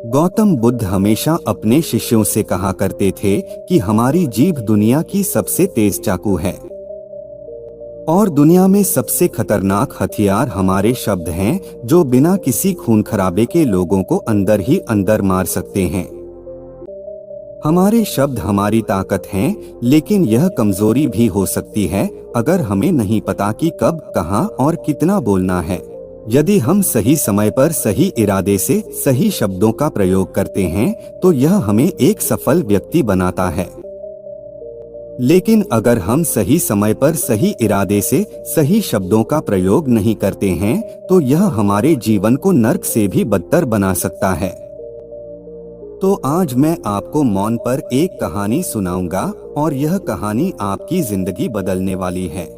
गौतम बुद्ध हमेशा अपने शिष्यों से कहा करते थे कि हमारी जीभ दुनिया की सबसे तेज चाकू है और दुनिया में सबसे खतरनाक हथियार हमारे शब्द हैं, जो बिना किसी खून खराबे के लोगों को अंदर ही अंदर मार सकते हैं। हमारे शब्द हमारी ताकत हैं, लेकिन यह कमजोरी भी हो सकती है अगर हमें नहीं पता कि कब, कहां और कितना बोलना है। यदि हम सही समय पर सही इरादे से सही शब्दों का प्रयोग करते हैं तो यह हमें एक सफल व्यक्ति बनाता है। लेकिन अगर हम सही समय पर सही इरादे से सही शब्दों का प्रयोग नहीं करते हैं तो यह हमारे जीवन को नर्क से भी बदतर बना सकता है। तो आज मैं आपको मौन पर एक कहानी सुनाऊंगा और यह कहानी आपकी जिंदगी बदलने वाली है।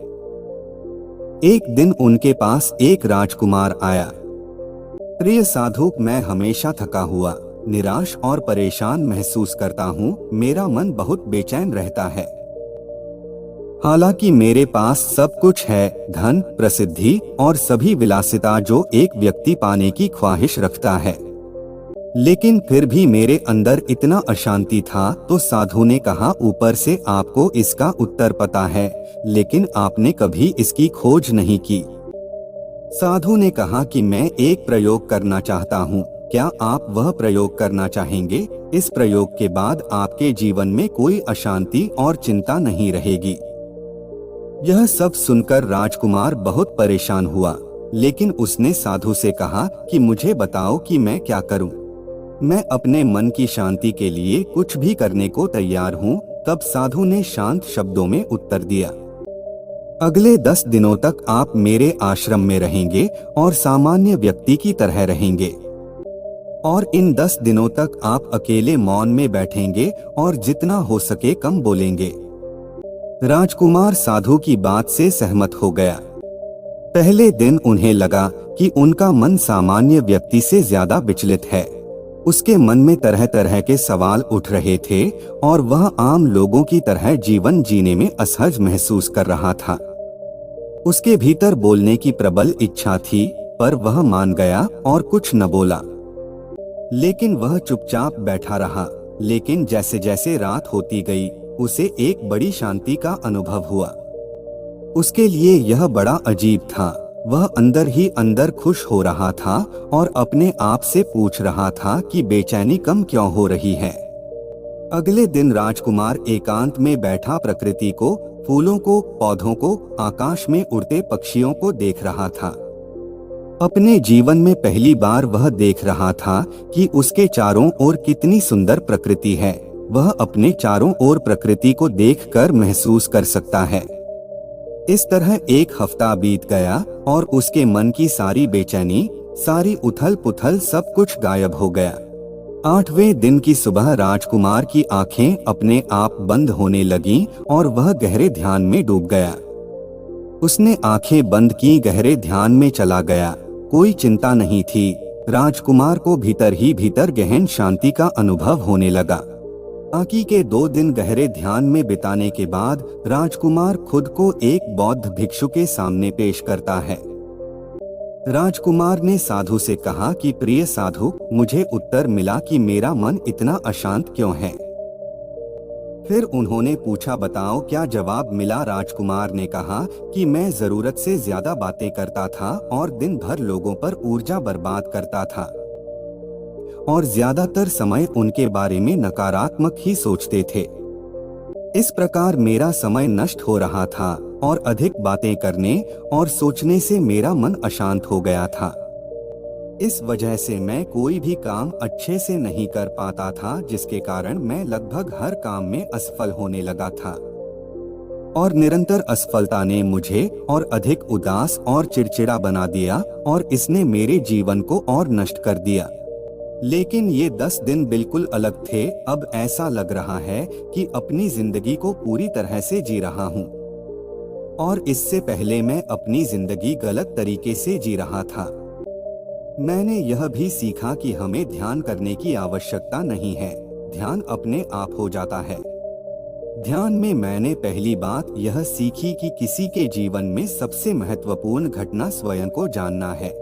एक दिन उनके पास एक राजकुमार आया। प्रिय साधु, मैं हमेशा थका हुआ, निराश और परेशान महसूस करता हूँ। मेरा मन बहुत बेचैन रहता है। हालांकि मेरे पास सब कुछ है, धन, प्रसिद्धि और सभी विलासिता जो एक व्यक्ति पाने की ख्वाहिश रखता है, लेकिन फिर भी मेरे अंदर इतना अशांति था। तो साधु ने कहा, ऊपर से आपको इसका उत्तर पता है, लेकिन आपने कभी इसकी खोज नहीं की। साधु ने कहा कि मैं एक प्रयोग करना चाहता हूँ, क्या आप वह प्रयोग करना चाहेंगे? इस प्रयोग के बाद आपके जीवन में कोई अशांति और चिंता नहीं रहेगी। यह सब सुनकर राजकुमार बहुत परेशान हुआ, लेकिन उसने साधु से कहा कि मुझे बताओ कि मैं क्या करूं। मैं अपने मन की शांति के लिए कुछ भी करने को तैयार हूँ। तब साधु ने शांत शब्दों में उत्तर दिया, अगले 10 दिनों तक आप मेरे आश्रम में रहेंगे और सामान्य व्यक्ति की तरह रहेंगे, और इन 10 दिनों तक आप अकेले मौन में बैठेंगे और जितना हो सके कम बोलेंगे। राजकुमार साधु की बात से सहमत हो गया। पहले दिन उन्हें लगा कि उनका मन सामान्य व्यक्ति से ज्यादा विचलित है। उसके मन में तरह तरह के सवाल उठ रहे थे और वह आम लोगों की तरह जीवन जीने में असहज महसूस कर रहा था। उसके भीतर बोलने की प्रबल इच्छा थी, पर वह मान गया और कुछ न बोला। लेकिन वह चुपचाप बैठा रहा। लेकिन जैसे जैसे रात होती गई, उसे एक बड़ी शांति का अनुभव हुआ। उसके लिए यह बड़ा अजीब था। वह अंदर ही अंदर खुश हो रहा था और अपने आप से पूछ रहा था कि बेचैनी कम क्यों हो रही है। अगले दिन राजकुमार एकांत में बैठा प्रकृति को, फूलों को, पौधों को, आकाश में उड़ते पक्षियों को देख रहा था। अपने जीवन में पहली बार वह देख रहा था कि उसके चारों ओर कितनी सुंदर प्रकृति है। वह अपने चारों ओर प्रकृति को देखकर महसूस कर सकता है। इस तरह एक हफ्ता बीत गया और उसके मन की सारी बेचैनी, सारी उथल पुथल, सब कुछ गायब हो गया। 8वें दिन की सुबह राजकुमार की आंखें अपने आप बंद होने लगीं और वह गहरे ध्यान में डूब गया। उसने आंखें बंद की, गहरे ध्यान में चला गया। कोई चिंता नहीं थी। राजकुमार को भीतर ही भीतर गहन शांति का अनुभव होने लगा। बाकी के 2 दिन गहरे ध्यान में बिताने के बाद राजकुमार खुद को एक बौद्ध भिक्षु के सामने पेश करता है। राजकुमार ने साधु से कहा कि प्रिय साधु, मुझे उत्तर मिला कि मेरा मन इतना अशांत क्यों है। फिर उन्होंने पूछा, बताओ क्या जवाब मिला? राजकुमार ने कहा कि मैं जरूरत से ज्यादा बातें करता था और दिन भर लोगों पर ऊर्जा बर्बाद करता था और ज्यादातर समय उनके बारे में नकारात्मक ही सोचते थे। इस प्रकार मेरा समय नष्ट हो रहा था और अधिक बातें करने और सोचने से मेरा मन अशांत हो गया था। इस वजह से मैं कोई भी काम अच्छे से नहीं कर पाता था, जिसके कारण मैं लगभग हर काम में असफल होने लगा था और निरंतर असफलता ने मुझे और अधिक उदास और चिड़चिड़ा बना दिया और इसने मेरे जीवन को और नष्ट कर दिया। लेकिन ये 10 दिन बिल्कुल अलग थे। अब ऐसा लग रहा है कि अपनी जिंदगी को पूरी तरह से जी रहा हूँ और इससे पहले मैं अपनी जिंदगी गलत तरीके से जी रहा था। मैंने यह भी सीखा कि हमें ध्यान करने की आवश्यकता नहीं है, ध्यान अपने आप हो जाता है। ध्यान में मैंने पहली बात यह सीखी कि किसी के जीवन में सबसे महत्वपूर्ण घटना स्वयं को जानना है।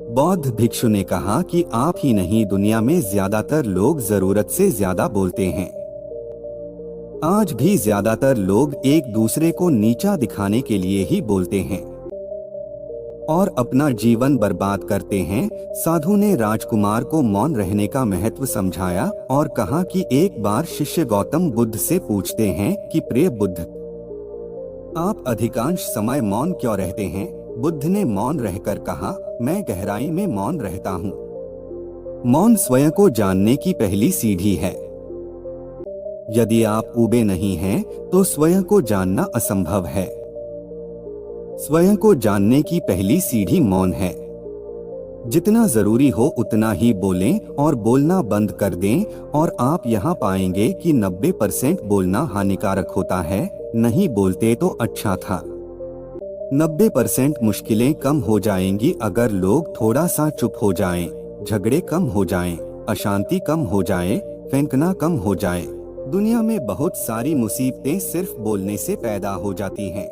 बौद्ध भिक्षु ने कहा कि आप ही नहीं, दुनिया में ज्यादातर लोग जरूरत से ज्यादा बोलते हैं। आज भी ज्यादातर लोग एक दूसरे को नीचा दिखाने के लिए ही बोलते हैं और अपना जीवन बर्बाद करते हैं। साधु ने राजकुमार को मौन रहने का महत्व समझाया और कहा कि एक बार शिष्य गौतम बुद्ध से पूछते हैं कि प्रिय बुद्ध, आप अधिकांश समय मौन क्यों रहते हैं? बुद्ध ने मौन रहकर कहा, मैं गहराई में मौन रहता हूँ। मौन स्वयं को जानने की पहली सीढ़ी है। यदि आप ऊबे नहीं हैं, तो स्वयं को जानना असंभव है। स्वयं को जानने की पहली सीढ़ी मौन है। जितना जरूरी हो उतना ही बोलें और बोलना बंद कर दें और आप यहाँ पाएंगे कि 90% बोलना हानिकारक होता है। नहीं बोलते तो अच्छा था। 90% मुश्किलें कम हो जाएंगी अगर लोग थोड़ा सा चुप हो जाएं, झगड़े कम हो जाएं, अशांति कम हो जाए, फेंकना कम हो जाए। दुनिया में बहुत सारी मुसीबतें सिर्फ बोलने से पैदा हो जाती हैं।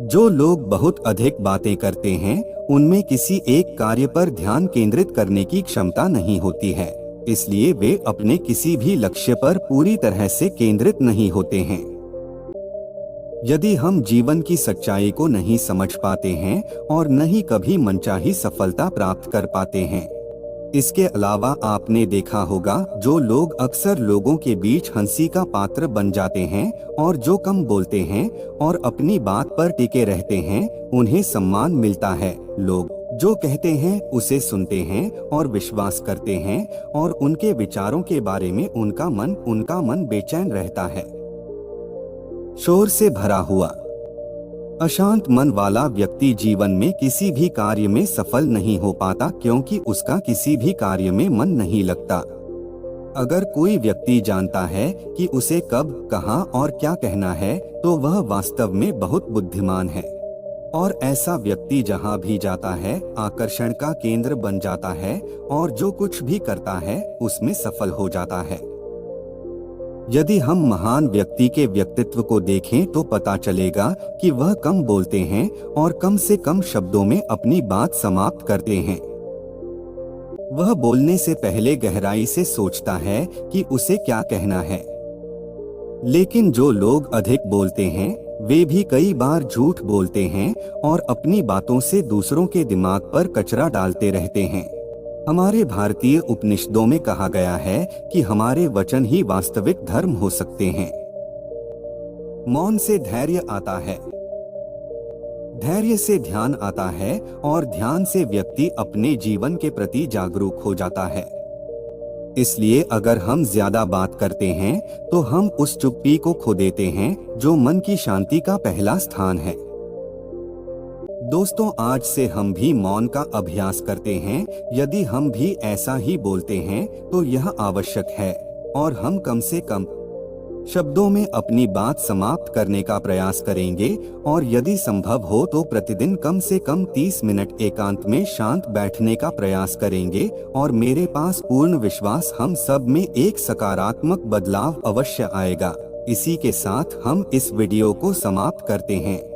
जो लोग बहुत अधिक बातें करते हैं, उनमें किसी एक कार्य पर ध्यान केंद्रित करने की क्षमता नहीं होती है, इसलिए वे अपने किसी भी लक्ष्य पर पूरी तरह से केंद्रित नहीं होते हैं। यदि हम जीवन की सच्चाई को नहीं समझ पाते हैं और न ही कभी मनचाही सफलता प्राप्त कर पाते हैं। इसके अलावा आपने देखा होगा, जो लोग अक्सर लोगों के बीच हंसी का पात्र बन जाते हैं और जो कम बोलते हैं और अपनी बात पर टिके रहते हैं, उन्हें सम्मान मिलता है। लोग जो कहते हैं उसे सुनते हैं और विश्वास करते हैं और उनके विचारों के बारे में उनका मन बेचैन रहता है। शोर से भरा हुआ अशांत मन वाला व्यक्ति जीवन में किसी भी कार्य में सफल नहीं हो पाता, क्योंकि उसका किसी भी कार्य में मन नहीं लगता। अगर कोई व्यक्ति जानता है कि उसे कब, कहां और क्या कहना है, तो वह वास्तव में बहुत बुद्धिमान है। और ऐसा व्यक्ति जहां भी जाता है, आकर्षण का केंद्र बन जाता है और जो कुछ भी करता है उसमें सफल हो जाता है। यदि हम महान व्यक्ति के व्यक्तित्व को देखें तो पता चलेगा कि वह कम बोलते हैं और कम से कम शब्दों में अपनी बात समाप्त करते हैं। वह बोलने से पहले गहराई से सोचता है कि उसे क्या कहना है। लेकिन जो लोग अधिक बोलते हैं, वे भी कई बार झूठ बोलते हैं और अपनी बातों से दूसरों के दिमाग पर कचरा डालते रहते हैं। हमारे भारतीय उपनिषदों में कहा गया है कि हमारे वचन ही वास्तविक धर्म हो सकते हैं। मौन से धैर्य आता है, धैर्य से ध्यान आता है और ध्यान से व्यक्ति अपने जीवन के प्रति जागरूक हो जाता है। इसलिए अगर हम ज्यादा बात करते हैं तो हम उस चुप्पी को खो देते हैं जो मन की शांति का पहला स्थान है। दोस्तों, आज से हम भी मौन का अभ्यास करते हैं। यदि हम भी ऐसा ही बोलते हैं तो यह आवश्यक है और हम कम से कम शब्दों में अपनी बात समाप्त करने का प्रयास करेंगे और यदि संभव हो तो प्रतिदिन कम से कम 30 मिनट एकांत में शांत बैठने का प्रयास करेंगे और मेरे पास पूर्ण विश्वास हम सब में एक सकारात्मक बदलाव अवश्य आएगा। इसी के साथ हम इस वीडियो को समाप्त करते हैं।